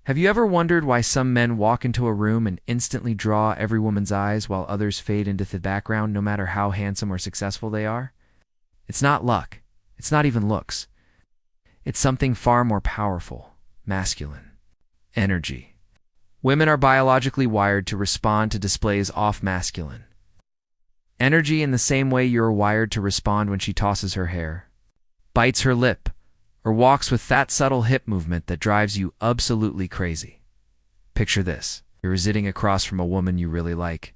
Have you ever wondered why some men walk into a room and instantly draw every woman's eyes while others fade into the background no matter how handsome or successful they are? It's not luck. It's not even looks. It's something far more powerful, masculine. Energy. Women are biologically wired to respond to displays off masculine energy in the same way you're wired to respond when she tosses her hair, bites her lip, or walks with that subtle hip movement that drives you absolutely crazy. Picture this. You're sitting across from a woman you really like.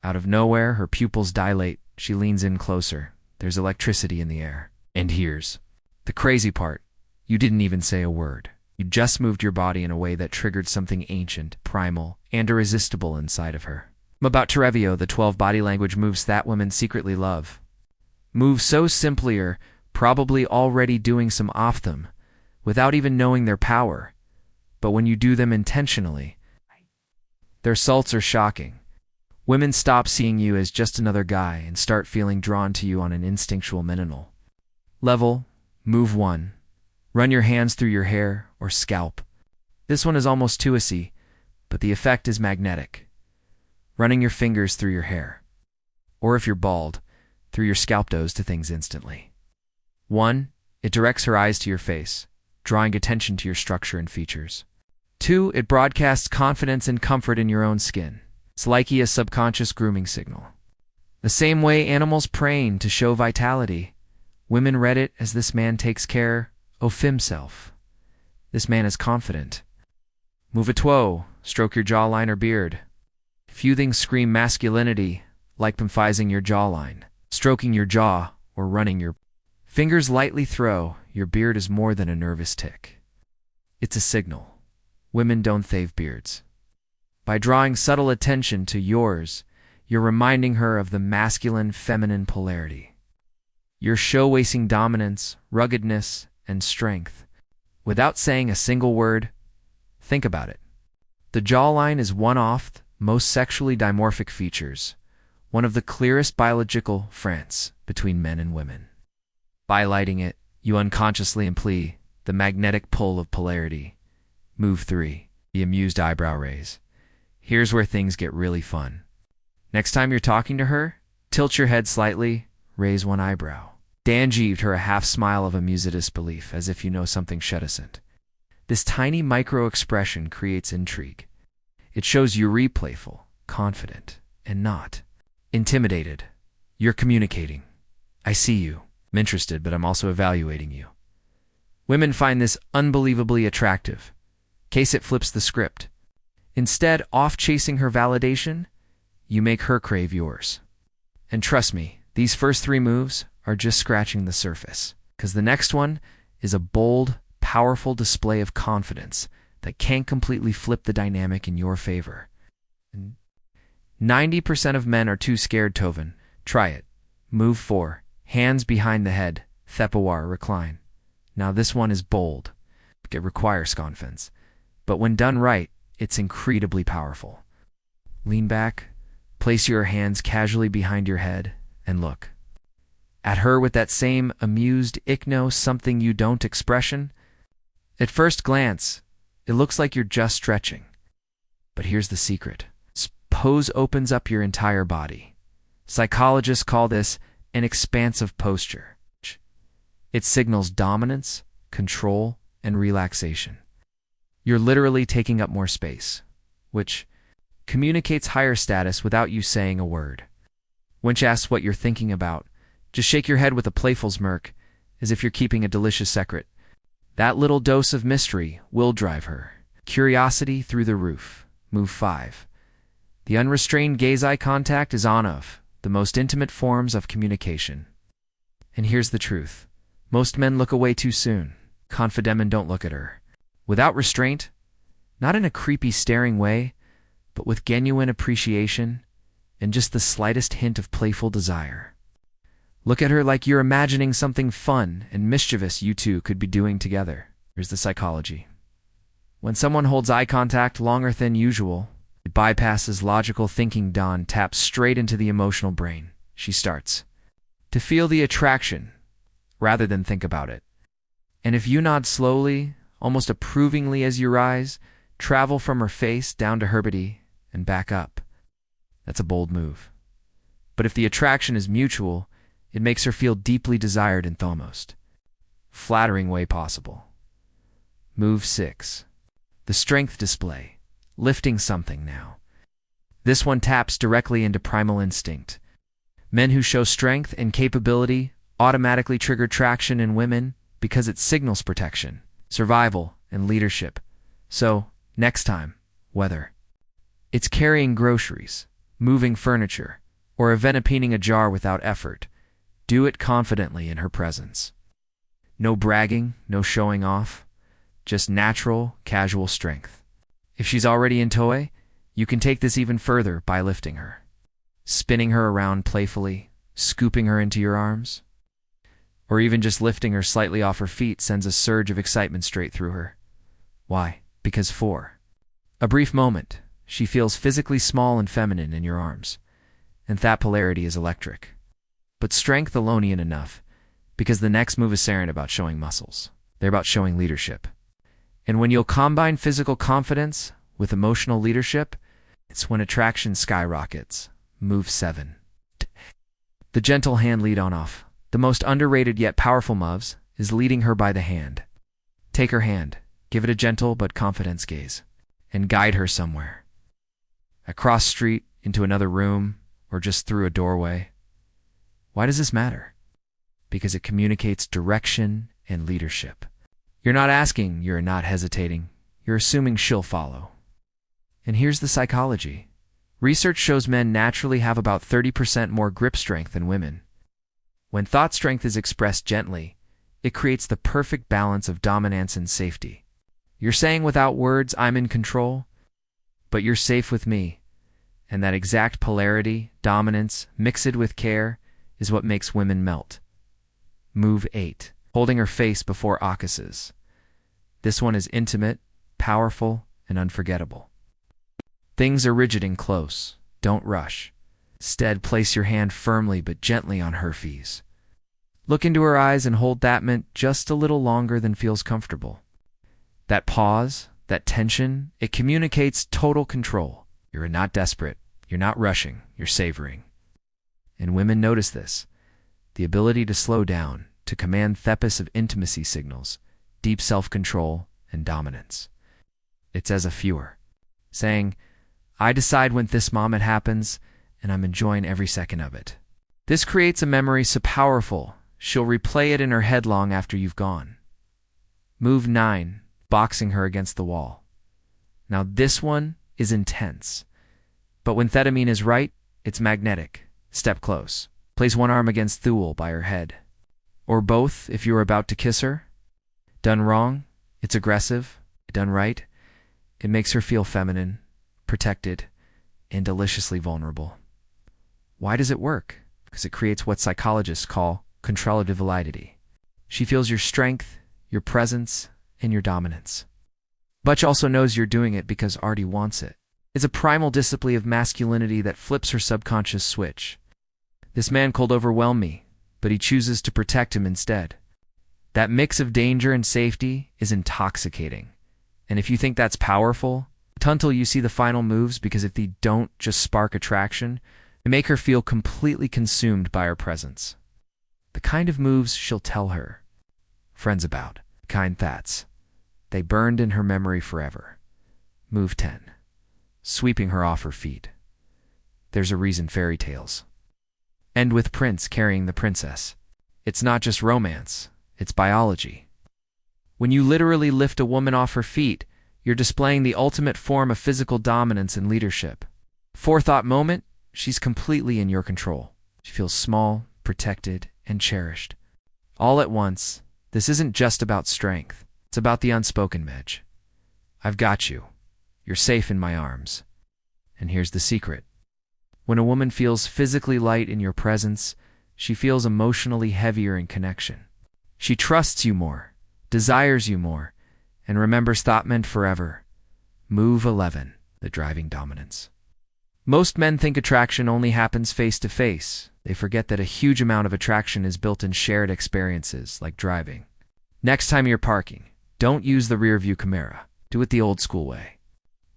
Out of nowhere, her pupils dilate. She leans in closer. There's electricity in the air. And here's the crazy part. You didn't even say a word. You just moved your body in a way that triggered something ancient, primal, and irresistible inside of her. I'm about to reveal the 12 body language moves that women secretly love. Moves so simply or probably already doing some off them, without even knowing their power. But when you do them intentionally, their results are shocking. Women stop seeing you as just another guy and start feeling drawn to you on an instinctual mental level. Move 1. Run your hands through your hair or scalp. This one is almost too easy, but the effect is magnetic. Running your fingers through your hair. Or if you're bald, through your scalp does to things instantly. 1. It directs her eyes to your face, drawing attention to your structure and features. 2. It broadcasts confidence and comfort in your own skin. It's like a subconscious grooming signal. The same way animals preying to show vitality, women read it as this man takes care of himself. This man is confident. Move a toe, stroke your jawline or beard. Few things scream masculinity like emphasizing your jawline, stroking your jaw, or running your fingers lightly through your beard is more than a nervous tick. It's a signal. Women don't thave beards. By drawing subtle attention to yours, you're reminding her of the masculine-feminine polarity. You're showcasing dominance, ruggedness, and strength. Without saying a single word, think about it. The jawline is one of the most sexually dimorphic features, one of the clearest biological differences between men and women. By lighting it, you unconsciously imply the magnetic pull of polarity. Move 3. The amused eyebrow raise. Here's where things get really fun. Next time you're talking to her, tilt your head slightly, raise one eyebrow. Dan gave her a half smile of amused disbelief, as if you know something shudderant. This tiny micro-expression creates intrigue. It shows you're playful, confident, and not intimidated. You're communicating. I see you. I'm interested, but I'm also evaluating you. Women find this unbelievably attractive. Case it flips the script. Instead, off chasing her validation, you make her crave yours. And trust me, these first 3 moves are just scratching the surface, because the next one is a bold, powerful display of confidence that can't completely flip the dynamic in your favor. 90% of men are too scared to. Try it. Move 4. Hands behind the head. Thepawar recline. Now this one is bold. It requires confidence. But when done right, it's incredibly powerful. Lean back. Place your hands casually behind your head and look at her with that same amused, something you don't expression. At first glance, it looks like you're just stretching. But here's the secret. Pose opens up your entire body. Psychologists call this an expansive posture. It signals dominance, control, and relaxation. You're literally taking up more space, which communicates higher status without you saying a word. When she asks what you're thinking about, just shake your head with a playful smirk, as if you're keeping a delicious secret. That little dose of mystery will drive her. Curiosity through the roof. Move 5. The unrestrained gaze eye contact is one of the most intimate forms of communication. And here's the truth. Most men look away too soon. Confident men don't look at her. Without restraint, not in a creepy staring way, but with genuine appreciation and just the slightest hint of playful desire. Look at her like you're imagining something fun and mischievous you two could be doing together. Here's the psychology. When someone holds eye contact longer than usual, it bypasses logical thinking. Dawn taps straight into the emotional brain. She starts to feel the attraction rather than think about it. And if you nod slowly, almost approvingly as you rise, travel from her face down to her body and back up. That's a bold move. But if the attraction is mutual, it makes her feel deeply desired in the most flattering way possible. Move 6. The strength display. Lifting something now. This one taps directly into primal instinct. Men who show strength and capability automatically trigger traction in women because it signals protection, survival, and leadership. So, next time, whether it's carrying groceries, moving furniture, or opening a jar without effort, do it confidently in her presence. No bragging, no showing off, just natural, casual strength. If she's already in toy, you can take this even further by lifting her, spinning her around playfully, scooping her into your arms, or even just lifting her slightly off her feet sends a surge of excitement straight through her. Why? Because for a brief moment, she feels physically small and feminine in your arms, and that polarity is electric. But strength alone ain't enough, because the next move isn't about showing muscles. They're about showing leadership. And when you'll combine physical confidence with emotional leadership, it's when attraction skyrockets. Move 7. The gentle hand lead on off. The most underrated yet powerful moves is leading her by the hand. Take her hand, give it a gentle but confident gaze, and guide her somewhere. Across street, into another room, or just through a doorway. Why does this matter? Because it communicates direction and leadership. You're not asking, you're not hesitating. You're assuming she'll follow. And here's the psychology. Research shows men naturally have about 30% more grip strength than women. When thought strength is expressed gently, it creates the perfect balance of dominance and safety. You're saying without words, I'm in control, but you're safe with me. And that exact polarity, dominance, mixed with care, is what makes women melt. Move 8. Holding her face before Akases. This one is intimate, powerful, and unforgettable. Things are rigid and close. Don't rush. Instead, place your hand firmly but gently on her fees. Look into her eyes and hold that mint just a little longer than feels comfortable. That pause, that tension, it communicates total control. You're not desperate. You're not rushing. You're savoring. And women notice this. The ability to slow down, to command thepis of intimacy signals, deep self-control, and dominance. It's as a fewer, saying, I decide when this moment happens, and I'm enjoying every second of it. This creates a memory so powerful, she'll replay it in her head long after you've gone. Move 9, boxing her against the wall. Now this one is intense. But when thetamine is right, it's magnetic. Step close. Place one arm against Thule by her head. Or both if you are about to kiss her. Done wrong, it's aggressive. Done right, it makes her feel feminine, protected, and deliciously vulnerable. Why does it work? Because it creates what psychologists call controllative validity. She feels your strength, your presence, and your dominance. But she also knows you're doing it because Artie wants it. It's a primal display of masculinity that flips her subconscious switch. This man could overwhelm me, but he chooses to protect him instead. That mix of danger and safety is intoxicating. And if you think that's powerful, wait until you see the final moves, because if they don't just spark attraction, they make her feel completely consumed by her presence. The kind of moves she'll tell her friends about, the kind that's they burned in her memory forever. Move 10. Sweeping her off her feet. There's a reason fairy tales end with prince carrying the princess. It's not just romance, it's biology. When you literally lift a woman off her feet, you're displaying the ultimate form of physical dominance and leadership. Forethought moment, she's completely in your control. She feels small, protected, and cherished. All at once, this isn't just about strength. It's about the unspoken message. I've got you. You're safe in my arms. And here's the secret. When a woman feels physically light in your presence, she feels emotionally heavier in connection. She trusts you more, desires you more, and remembers thought meant forever. Move 11. The driving dominance. Most men think attraction only happens face to face. They forget that a huge amount of attraction is built in shared experiences, like driving. Next time you're parking, don't use the rear view camera. Do it the old school way.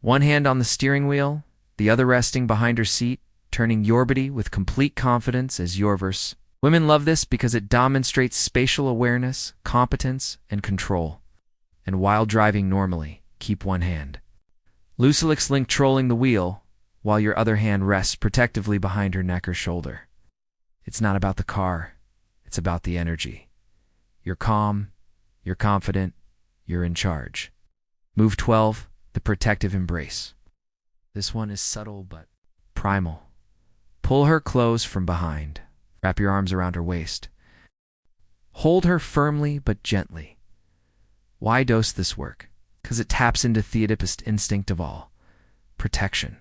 One hand on the steering wheel, the other resting behind her seat, turning your body with complete confidence as your verse. Women love this because it demonstrates spatial awareness, competence, and control. And while driving normally, keep one hand loosely controlling the wheel, while your other hand rests protectively behind her neck or shoulder. It's not about the car, it's about the energy. You're calm, you're confident, you're in charge. Move 12, the protective embrace. This one is subtle but primal. Pull her close from behind. Wrap your arms around her waist. Hold her firmly but gently. Why does this work? Because it taps into the deepest instinct of all, protection.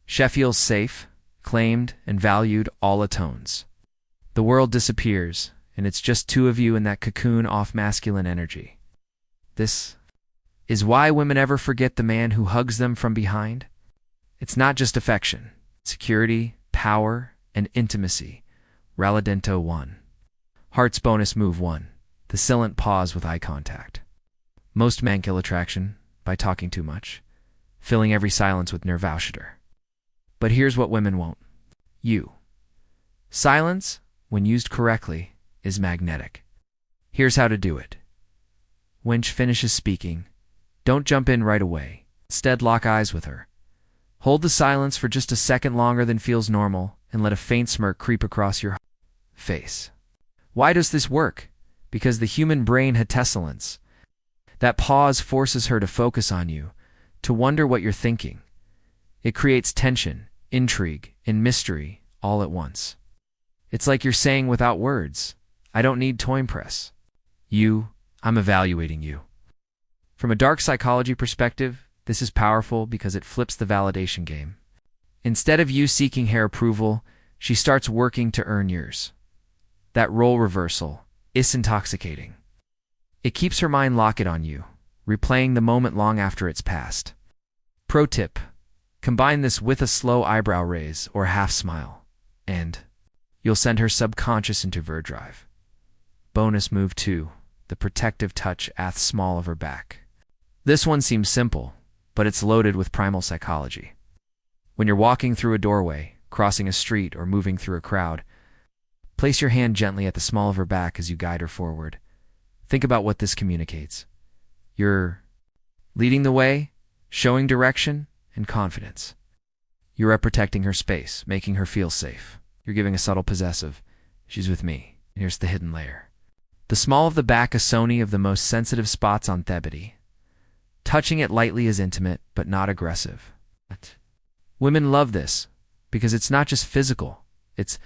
She feels safe, claimed, and valued all atones. The world disappears, and it's just two of you in that cocoon off masculine energy. This is why women ever forget the man who hugs them from behind. It's not just affection, security, power, and intimacy. Ralladento 1. Heart's bonus move 1. The silent pause with eye contact. Most men kill attraction by talking too much, filling every silence with nervosity. But here's what women won't. You. Silence, when used correctly, is magnetic. Here's how to do it. When she finishes speaking, don't jump in right away. Instead, lock eyes with her. Hold the silence for just a second longer than feels normal and let a faint smirk creep across your face. Why does this work? Because the human brain has tessellance. That pause forces her to focus on you, to wonder what you're thinking. It creates tension, intrigue, and mystery all at once. It's like you're saying without words, I don't need to impress you, I'm evaluating you. From a dark psychology perspective, this is powerful because it flips the validation game. Instead of you seeking her approval, she starts working to earn yours. That role reversal is intoxicating. It keeps her mind locked on you, replaying the moment long after it's passed. Pro tip: combine this with a slow eyebrow raise or half smile, and you'll send her subconscious into overdrive. Bonus move 2, the protective touch at the small of her back. This one seems simple, but it's loaded with primal psychology. When you're walking through a doorway, crossing a street, or moving through a crowd, place your hand gently at the small of her back as you guide her forward. Think about what this communicates. You're leading the way, showing direction, and confidence. You're protecting her space, making her feel safe. You're giving a subtle possessive, she's with me. And here's the hidden layer. The small of the back is Sony of the most sensitive spots on Thebody. Touching it lightly is intimate, but not aggressive. Women love this because it's not just physical, it's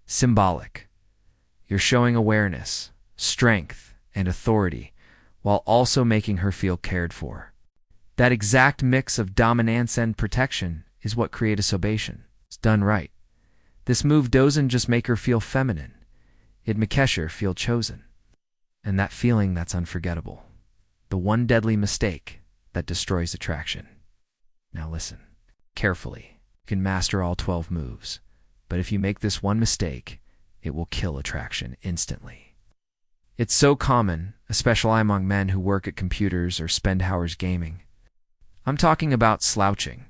symbolic. You're showing awareness, strength, and authority, while also making her feel cared for. That exact mix of dominance and protection is what creates sobation. It's done right. This move doesn't just make her feel feminine, it makes her feel chosen. And that feeling that's unforgettable. The one deadly mistake that destroys attraction. Now listen, carefully. You can master all 12 moves, but if you make this one mistake, it will kill attraction instantly. It's so common, especially among men who work at computers or spend hours gaming. I'm talking about slouching.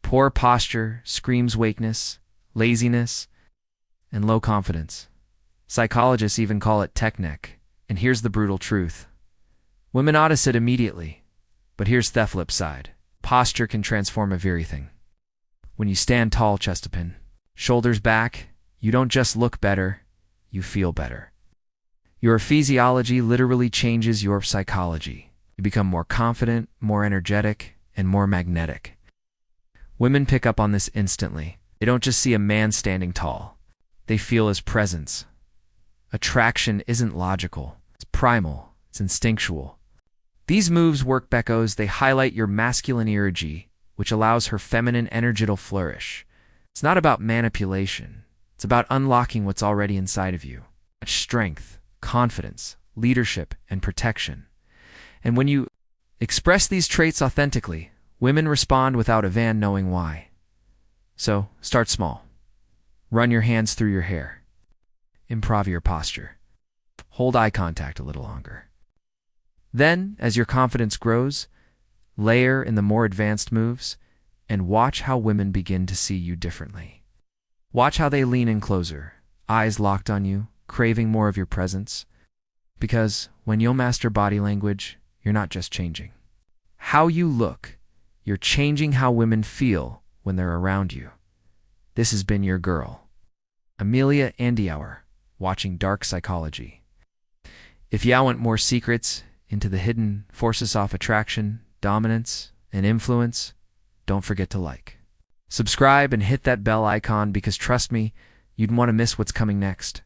Poor posture screams weakness, laziness, and low confidence. Psychologists even call it tech neck. And here's the brutal truth. Women ought to sit immediately, but here's the flip side. Posture can transform everything. When you stand tall, chest open, shoulders back, you don't just look better, you feel better. Your physiology literally changes your psychology. You become more confident, more energetic, and more magnetic. Women pick up on this instantly. They don't just see a man standing tall. They feel his presence. Attraction isn't logical. It's primal. It's instinctual. These moves work because they highlight your masculine energy, which allows her feminine energy to flourish. It's not about manipulation. It's about unlocking what's already inside of you. Strength, confidence, leadership, and protection. And when you express these traits authentically, women respond without even knowing why. So, start small. Run your hands through your hair. Improv your posture. Hold eye contact a little longer. Then, as your confidence grows, Layer in the more advanced moves, and watch how women begin to see you differently. Watch how they lean in closer, eyes locked on you, craving more of your presence. Because when you'll master body language, you're not just changing how you look, you're changing how women feel when they're around you. This has been your girl, Amelia Andiauer, watching Dark Psychology. If you want more secrets into the hidden forces of attraction, dominance, and influence, don't forget to like, subscribe, and hit that bell icon because trust me, you'd want to miss what's coming next.